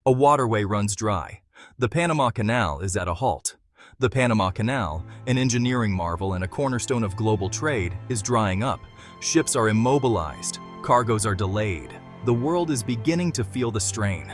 A waterway runs dry. The Panama Canal is at a halt. The Panama Canal, an engineering marvel and a cornerstone of global trade, is drying up. Ships are immobilized. Cargoes are delayed. The world is beginning to feel the strain.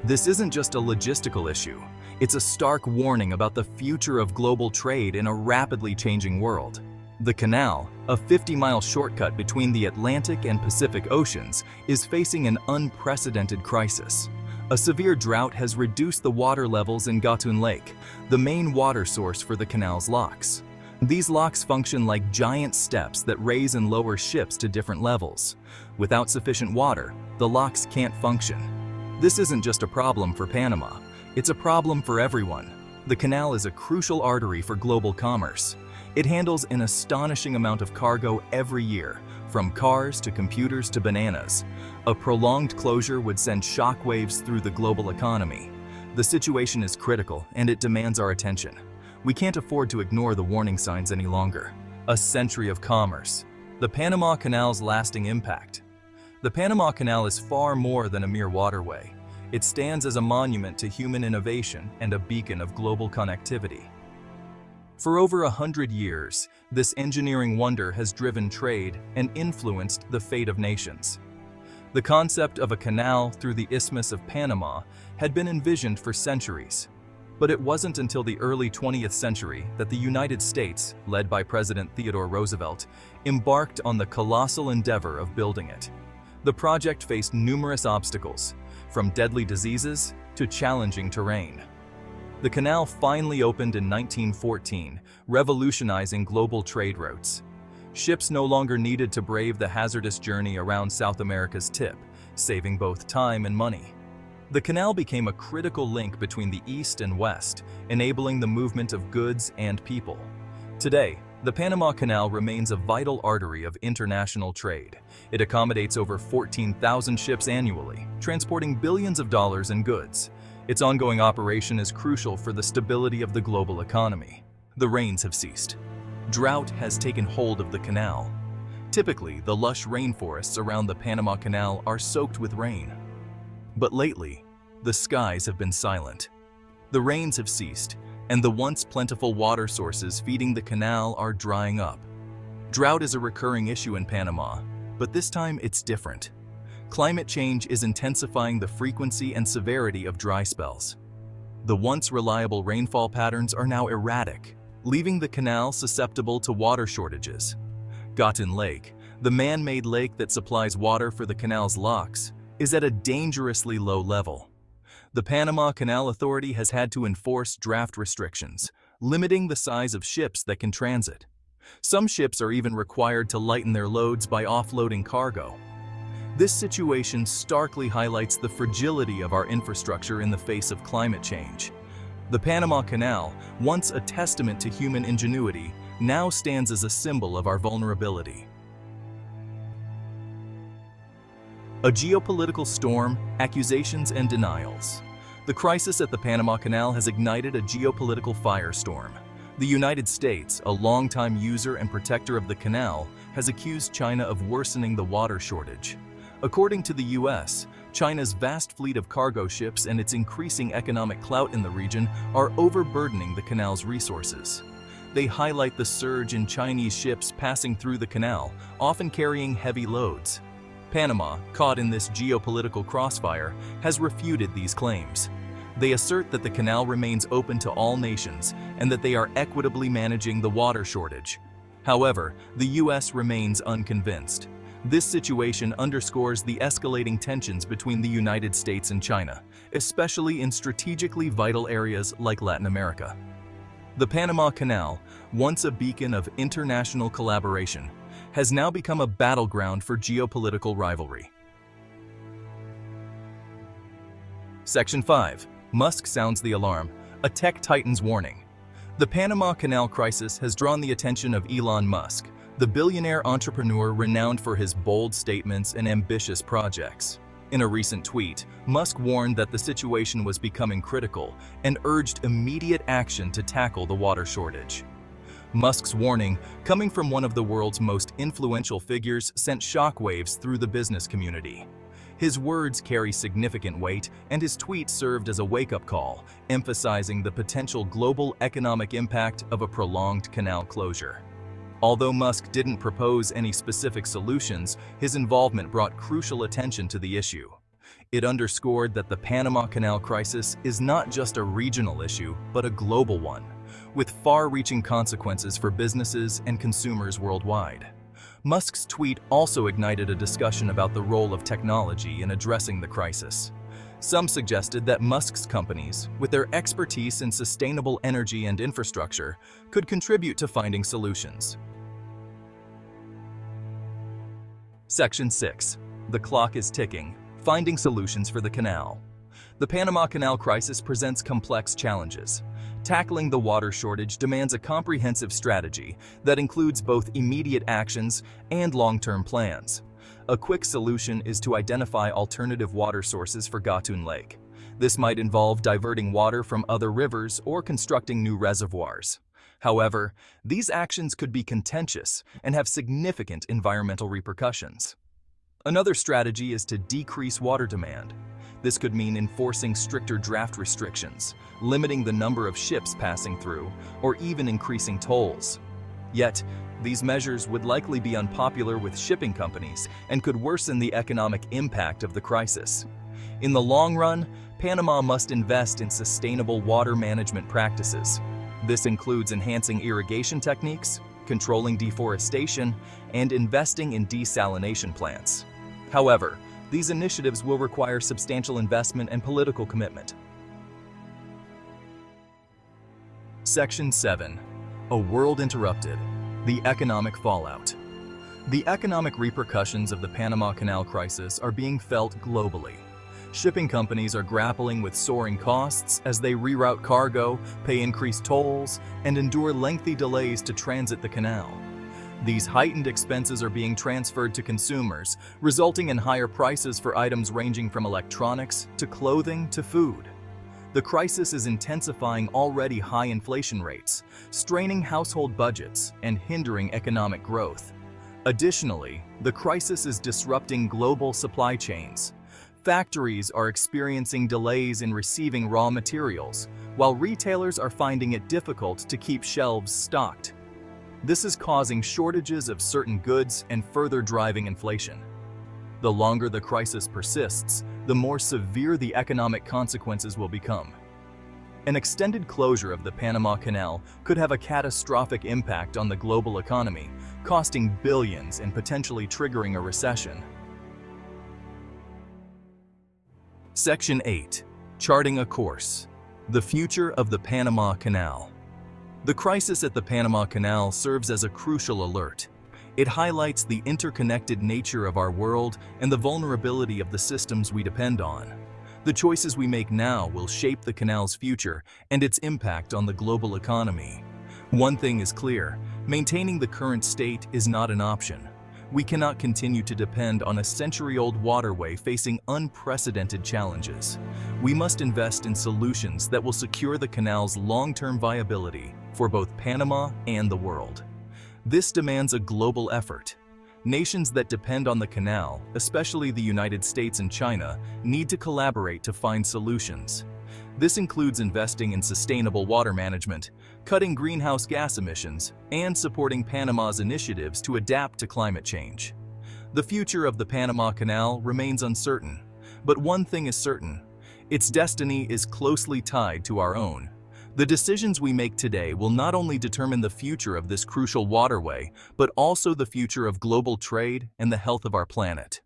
This isn't just a logistical issue. It's a stark warning about the future of global trade in a rapidly changing world. The canal, a 50-mile shortcut between the Atlantic and Pacific Oceans, is facing an unprecedented crisis. A severe drought has reduced the water levels in Gatun Lake, the main water source for the canal's locks. These locks function like giant steps that raise and lower ships to different levels. Without sufficient water, the locks can't function. This isn't just a problem for Panama, it's a problem for everyone. The canal is a crucial artery for global commerce. It handles an astonishing amount of cargo every year, from cars to computers to bananas. A prolonged closure would send shockwaves through the global economy. The situation is critical and it demands our attention. We can't afford to ignore the warning signs any longer. A century of commerce. The Panama Canal's lasting impact. The Panama Canal is far more than a mere waterway. It stands as a monument to human innovation and a beacon of global connectivity. For over 100 years, this engineering wonder has driven trade and influenced the fate of nations. The concept of a canal through the Isthmus of Panama had been envisioned for centuries, but it wasn't until the early 20th century that the United States, led by President Theodore Roosevelt, embarked on the colossal endeavor of building it. The project faced numerous obstacles, from deadly diseases to challenging terrain. The canal finally opened in 1914, revolutionizing global trade routes. Ships no longer needed to brave the hazardous journey around South America's tip, saving both time and money. The canal became a critical link between the East and West, enabling the movement of goods and people. Today, the Panama Canal remains a vital artery of international trade. It accommodates over 14,000 ships annually, transporting billions of dollars in goods. Its ongoing operation is crucial for the stability of the global economy. The rains have ceased. Drought has taken hold of the canal. Typically, the lush rainforests around the Panama Canal are soaked with rain. But lately, the skies have been silent. The rains have ceased, and the once plentiful water sources feeding the canal are drying up. Drought is a recurring issue in Panama, but this time it's different. Climate change is intensifying the frequency and severity of dry spells. The once reliable rainfall patterns are now erratic, leaving the canal susceptible to water shortages. Gatun Lake, the man-made lake that supplies water for the canal's locks, is at a dangerously low level. The Panama Canal Authority has had to enforce draft restrictions, limiting the size of ships that can transit. Some ships are even required to lighten their loads by offloading cargo. This situation starkly highlights the fragility of our infrastructure in the face of climate change. The Panama Canal, once a testament to human ingenuity, now stands as a symbol of our vulnerability. A geopolitical storm, accusations and denials. The crisis at the Panama Canal has ignited a geopolitical firestorm. The United States, a longtime user and protector of the canal, has accused China of worsening the water shortage. According to the US, China's vast fleet of cargo ships and its increasing economic clout in the region are overburdening the canal's resources. They highlight the surge in Chinese ships passing through the canal, often carrying heavy loads. Panama, caught in this geopolitical crossfire, has refuted these claims. They assert that the canal remains open to all nations and that they are equitably managing the water shortage. However, the US remains unconvinced. This situation underscores the escalating tensions between the United States and China, especially in strategically vital areas like Latin America. The Panama Canal, once a beacon of international collaboration, has now become a battleground for geopolitical rivalry. Section 5. Musk sounds the alarm. A tech titan's warning. The Panama Canal crisis has drawn the attention of Elon Musk, the billionaire entrepreneur renowned for his bold statements and ambitious projects. In a recent tweet, Musk warned that the situation was becoming critical and urged immediate action to tackle the water shortage. Musk's warning, coming from one of the world's most influential figures, sent shockwaves through the business community. His words carry significant weight, and his tweet served as a wake-up call, emphasizing the potential global economic impact of a prolonged canal closure. Although Musk didn't propose any specific solutions, his involvement brought crucial attention to the issue. It underscored that the Panama Canal crisis is not just a regional issue, but a global one, with far-reaching consequences for businesses and consumers worldwide. Musk's tweet also ignited a discussion about the role of technology in addressing the crisis. Some suggested that Musk's companies, with their expertise in sustainable energy and infrastructure, could contribute to finding solutions. Section 6. The clock is ticking. Finding solutions for the canal. The Panama Canal crisis presents complex challenges. Tackling the water shortage demands a comprehensive strategy that includes both immediate actions and long-term plans. A quick solution is to identify alternative water sources for Gatun Lake. This might involve diverting water from other rivers or constructing new reservoirs. However, these actions could be contentious and have significant environmental repercussions. Another strategy is to decrease water demand. This could mean enforcing stricter draft restrictions, limiting the number of ships passing through, or even increasing tolls. Yet, these measures would likely be unpopular with shipping companies and could worsen the economic impact of the crisis. In the long run, Panama must invest in sustainable water management practices. This includes enhancing irrigation techniques, controlling deforestation, and investing in desalination plants. However, these initiatives will require substantial investment and political commitment. Section 7. A world interrupted. The economic fallout. The economic repercussions of the Panama Canal crisis are being felt globally. Shipping companies are grappling with soaring costs as they reroute cargo, pay increased tolls, and endure lengthy delays to transit the canal. These heightened expenses are being transferred to consumers, resulting in higher prices for items ranging from electronics to clothing to food. The crisis is intensifying already high inflation rates, straining household budgets and hindering economic growth. Additionally, the crisis is disrupting global supply chains. Factories are experiencing delays in receiving raw materials, while retailers are finding it difficult to keep shelves stocked. This is causing shortages of certain goods and further driving inflation. The longer the crisis persists, the more severe the economic consequences will become. An extended closure of the Panama Canal could have a catastrophic impact on the global economy, costing billions and potentially triggering a recession. Section 8. Charting a course. The future of the Panama Canal. The crisis at the Panama Canal serves as a crucial alert. It highlights the interconnected nature of our world and the vulnerability of the systems we depend on. The choices we make now will shape the canal's future and its impact on the global economy. One thing is clear: maintaining the current state is not an option. We cannot continue to depend on a century-old waterway facing unprecedented challenges. We must invest in solutions that will secure the canal's long-term viability for both Panama and the world. This demands a global effort. Nations that depend on the canal, especially the United States and China, need to collaborate to find solutions. This includes investing in sustainable water management, cutting greenhouse gas emissions, and supporting Panama's initiatives to adapt to climate change. The future of the Panama Canal remains uncertain, but one thing is certain: its destiny is closely tied to our own. The decisions we make today will not only determine the future of this crucial waterway, but also the future of global trade and the health of our planet.